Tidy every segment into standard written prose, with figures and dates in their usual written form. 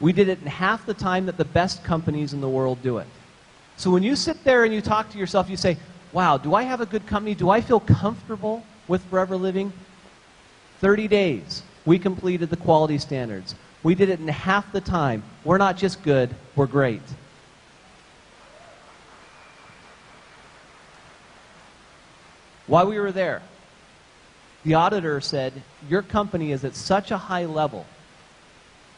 We did it in half the time that the best companies in the world do it. So when you sit there and you talk to yourself, you say, wow, do I have a good company? Do I feel comfortable with Forever Living? 30 days, we completed the quality standards. We did it in half the time. We're not just good, we're great. While we were there, the auditor said, your company is at such a high level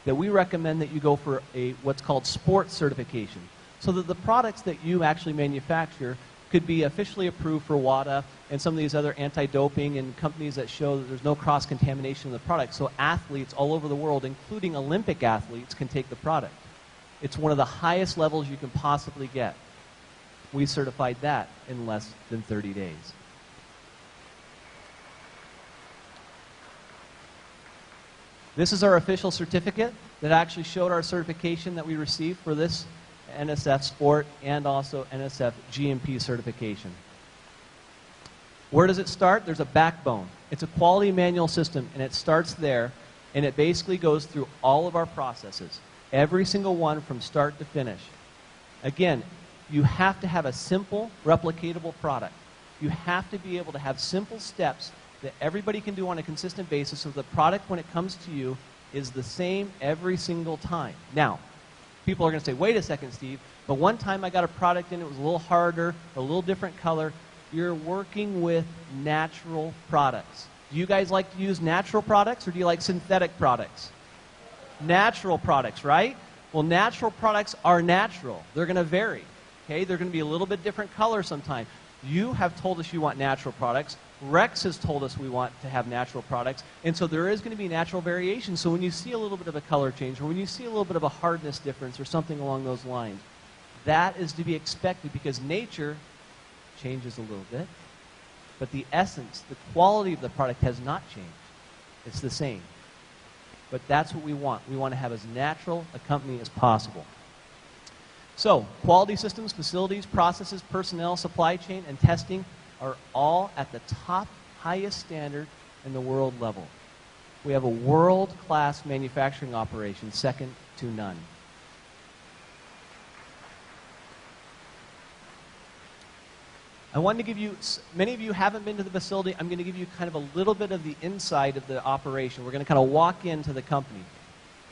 that we recommend that you go for what's called sports certification, so that the products that you actually manufacture could be officially approved for WADA and some of these other anti-doping and companies that show that there's no cross-contamination in the product, so athletes all over the world, including Olympic athletes, can take the product. It's one of the highest levels you can possibly get. We certified that in less than 30 days. This is our official certificate that actually showed our certification that we received for this NSF Sport and also NSF GMP certification. Where does it start? There's a backbone. It's a quality manual system, and it starts there, and it basically goes through all of our processes, every single one from start to finish. Again, you have to have a simple, replicatable product. You have to be able to have simple steps that everybody can do on a consistent basis, so the product, when it comes to you, is the same every single time. Now, people are going to say, wait a second, Steve, but one time I got a product in, it was a little harder, a little different color. You're working with natural products. Do you guys like to use natural products, or do you like synthetic products? Natural products, right? Well, natural products are natural. They're going to vary. Okay? They're going to be a little bit different color sometimes. You have told us you want natural products. Rex has told us we want to have natural products, and so there is going to be natural variation. So when you see a little bit of a color change, or when you see a little bit of a hardness difference, or something along those lines, that is to be expected, because nature changes a little bit, but the essence, the quality of the product has not changed. It's the same. But that's what we want. We want to have as natural a company as possible. So, quality systems, facilities, processes, personnel, supply chain, and testing are all at the top, highest standard in the world level. We have a world-class manufacturing operation, second to none. I wanted to give you, many of you haven't been to the facility, I'm going to give you kind of a little bit of the inside of the operation. We're going to kind of walk into the company.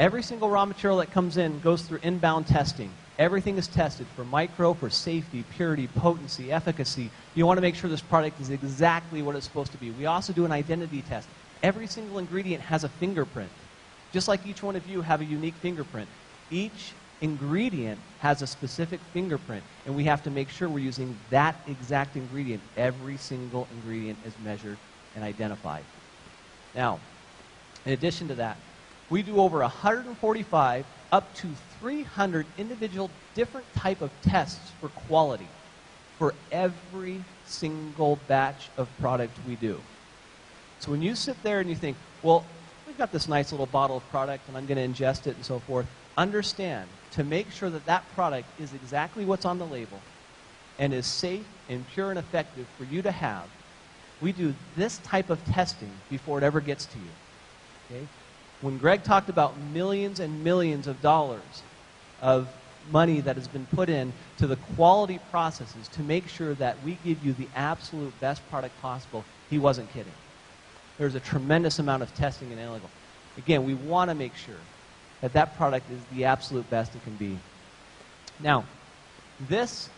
Every single raw material that comes in goes through inbound testing. Everything is tested for micro, for safety, purity, potency, efficacy. You want to make sure this product is exactly what it's supposed to be. We also do an identity test. Every single ingredient has a fingerprint. Just like each one of you have a unique fingerprint. Each ingredient has a specific fingerprint, and we have to make sure we're using that exact ingredient. Every single ingredient is measured and identified. Now, in addition to that, we do over 145 up to 300 individual different type of tests for quality for every single batch of product we do. So when you sit there and you think, well, we've got this nice little bottle of product and I'm going to ingest it and so forth, understand, to make sure that that product is exactly what's on the label and is safe and pure and effective for you to have, we do this type of testing before it ever gets to you. Okay? When Greg talked about millions and millions of dollars of money that has been put in to the quality processes to make sure that we give you the absolute best product possible, he wasn't kidding. There's a tremendous amount of testing and analytical. Again, we want to make sure that that product is the absolute best it can be. Now, this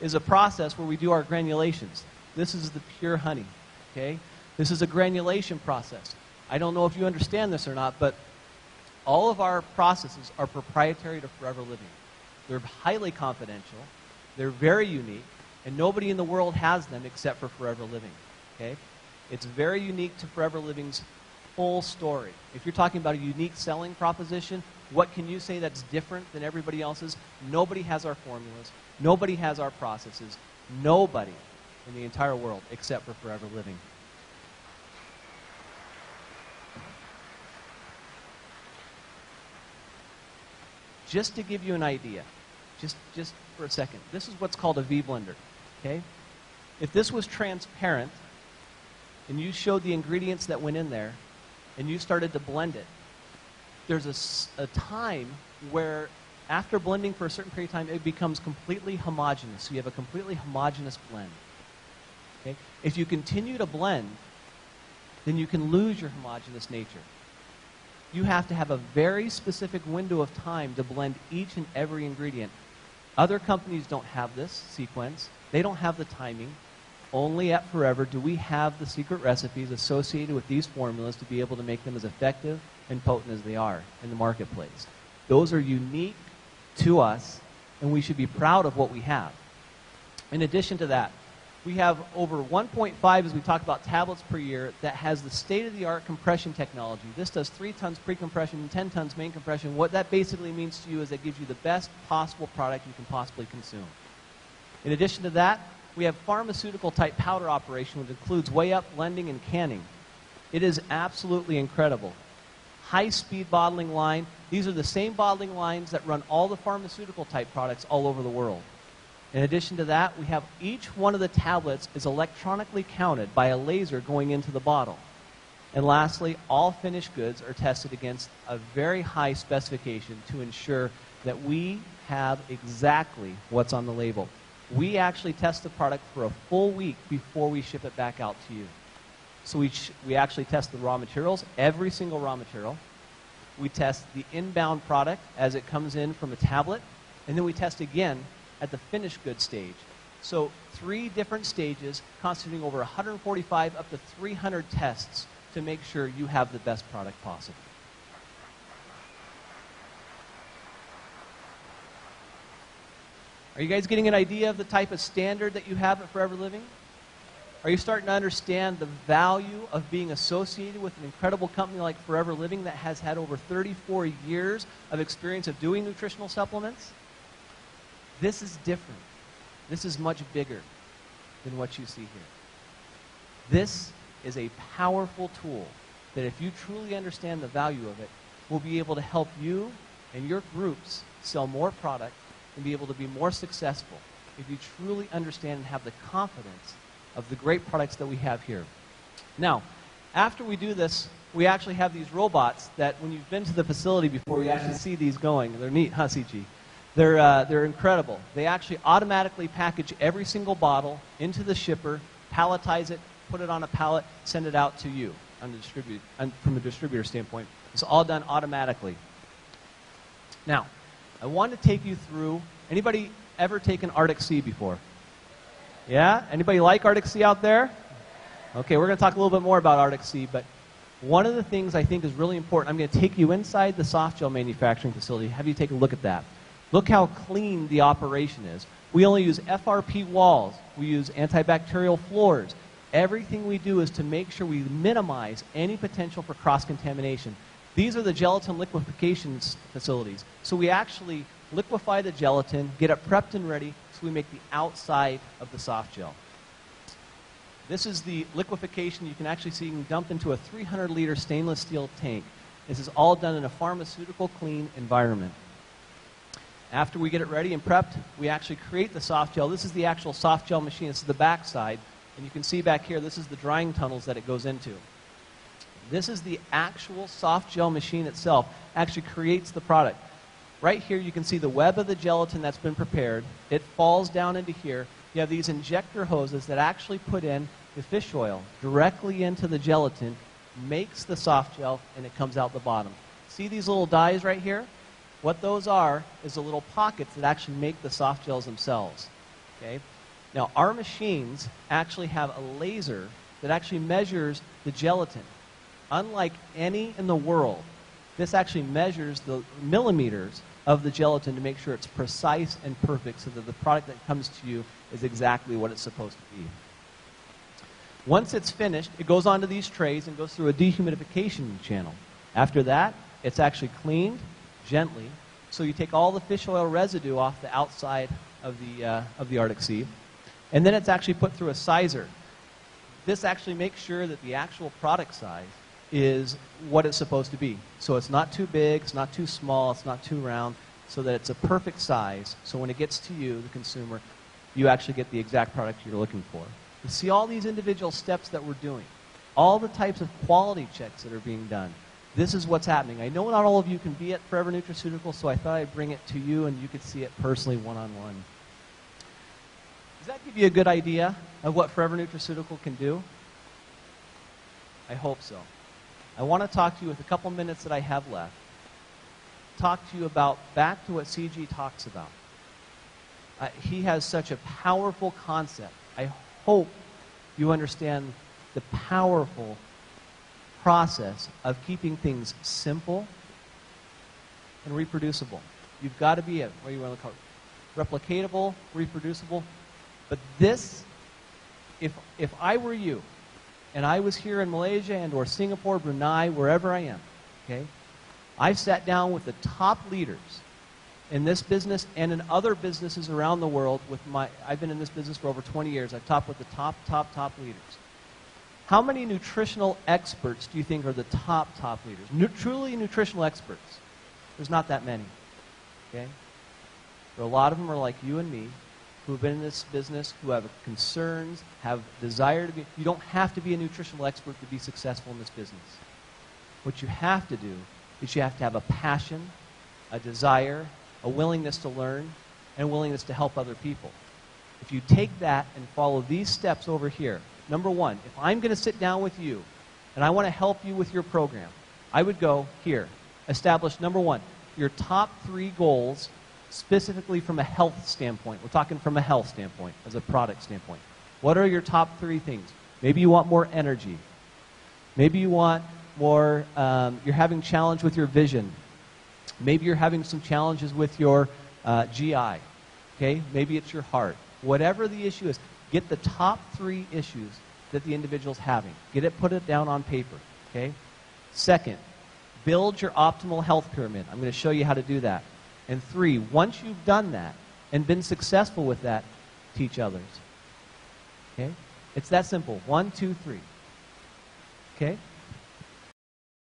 is a process where we do our granulations. This is the pure honey. Okay? This is a granulation process. I don't know if you understand this or not, but all of our processes are proprietary to Forever Living. They're highly confidential, they're very unique, and nobody in the world has them except for Forever Living. Okay? It's very unique to Forever Living's full story. If you're talking about a unique selling proposition, what can you say that's different than everybody else's? Nobody has our formulas, nobody has our processes, nobody in the entire world except for Forever Living. Just to give you an idea, just for a second, this is what's called a V-blender, okay? If this was transparent, and you showed the ingredients that went in there, and you started to blend it, there's a time where after blending for a certain period of time, it becomes completely homogeneous. So you have a completely homogeneous blend. Okay? If you continue to blend, then you can lose your homogeneous nature. You have to have a very specific window of time to blend each and every ingredient. Other companies don't have this sequence. They don't have the timing. Only at Forever do we have the secret recipes associated with these formulas to be able to make them as effective and potent as they are in the marketplace. Those are unique to us, and we should be proud of what we have. In addition to that, we have over 1.5, as we talked about, tablets per year that has the state-of-the-art compression technology. This does 3 tons pre-compression, 10 tons main compression. What that basically means to you is it gives you the best possible product you can possibly consume. In addition to that, we have pharmaceutical-type powder operation, which includes way-up, blending, and canning. It is absolutely incredible. High-speed bottling line. These are the same bottling lines that run all the pharmaceutical-type products all over the world. In addition to that, we have each one of the tablets is electronically counted by a laser going into the bottle. And lastly, all finished goods are tested against a very high specification to ensure that we have exactly what's on the label. We actually test the product for a full week before we ship it back out to you. So we actually test the raw materials, every single raw material. We test the inbound product as it comes in from a tablet, and then we test again at the finished goods stage. So 3 different stages constituting over 145 up to 300 tests to make sure you have the best product possible. Are you guys getting an idea of the type of standard that you have at Forever Living? Are you starting to understand the value of being associated with an incredible company like Forever Living that has had over 34 years of experience of doing nutritional supplements? This is different. This is much bigger than what you see here. This is a powerful tool that if you truly understand the value of it, will be able to help you and your groups sell more product and be able to be more successful if you truly understand and have the confidence of the great products that we have here. Now, after we do this, we actually have these robots that when you've been to the facility before, you actually see these going. They're neat, huh, CG? They're incredible. They actually automatically package every single bottle into the shipper, palletize it, put it on a pallet, send it out to you from a distributor standpoint. It's all done automatically. Now, I want to take you through, anybody ever taken Arctic Sea before? Yeah? Anybody like Arctic Sea out there? Okay, we're going to talk a little bit more about Arctic Sea, but one of the things I think is really important, I'm going to take you inside the soft gel manufacturing facility, have you take a look at that. Look how clean the operation is. We only use FRP walls. We use antibacterial floors. Everything we do is to make sure we minimize any potential for cross-contamination. These are the gelatin liquefaction facilities. So we actually liquefy the gelatin, get it prepped and ready, so we make the outside of the soft gel. This is the liquefaction. You can actually see you can dump into a 300-liter stainless steel tank. This is all done in a pharmaceutical clean environment. After we get it ready and prepped, we actually create the soft gel. This is the actual soft gel machine. This is the back side. And you can see back here, this is the drying tunnels that it goes into. This is the actual soft gel machine itself. Actually creates the product. Right here, you can see the web of the gelatin that's been prepared. It falls down into here. You have these injector hoses that actually put in the fish oil directly into the gelatin, makes the soft gel, and it comes out the bottom. See these little dies right here? What those are is the little pockets that actually make the soft gels themselves. Okay? Now, our machines actually have a laser that actually measures the gelatin. Unlike any in the world, this actually measures the millimeters of the gelatin to make sure it's precise and perfect so that the product that comes to you is exactly what it's supposed to be. Once it's finished, it goes onto these trays and goes through a dehumidification channel. After that, it's actually cleaned gently. So you take all the fish oil residue off the outside of the Arctic Sea, and then it's actually put through a sizer. This actually makes sure that the actual product size is what it's supposed to be. So it's not too big, it's not too small, it's not too round, so that it's a perfect size. So when it gets to you, the consumer, you actually get the exact product you're looking for. You see all these individual steps that we're doing, all the types of quality checks that are being done. this is what's happening. I know not all of you can be at Forever Nutraceutical, so I thought I'd bring it to you and you could see it personally one-on-one. Does that give you a good idea of what Forever Nutraceutical can do? I hope so. I want to talk to you with a couple minutes that I have left. Talk to you about, back to what CG talks about. He has such a powerful concept. I hope you understand the powerful process of keeping things simple and reproducible. You've got to be what you want to call it, replicatable, reproducible. But this, if I were you, and I was here in Malaysia and or Singapore, Brunei, wherever I am, okay, I've sat down with the top leaders in this business and in other businesses around the world I've been in this business for over 20 years. I've talked with the top leaders. How many nutritional experts do you think are the top leaders? Truly nutritional experts. There's not that many. Okay? But a lot of them are like you and me, who have been in this business, who have concerns, have desire to be. You don't have to be a nutritional expert to be successful in this business. What you have to do is you have to have a passion, a desire, a willingness to learn, and a willingness to help other people. If you take that and follow these steps over here, number one, if I'm going to sit down with you and I want to help you with your program, I would go here, establish, number one, your top 3 goals specifically from a health standpoint. We're talking from a health standpoint, as a product standpoint. What are your top 3 things? Maybe you want more energy. Maybe you want more, you're having challenge with your vision. Maybe you're having some challenges with your GI. Okay? Maybe it's your heart. Whatever the issue is, get the top 3 issues that the individual's having. Put it down on paper. Okay? Second, build your optimal health pyramid. I'm going to show you how to do that. And 3, once you've done that and been successful with that, teach others. Okay? It's that simple. 1, 2, 3. Okay?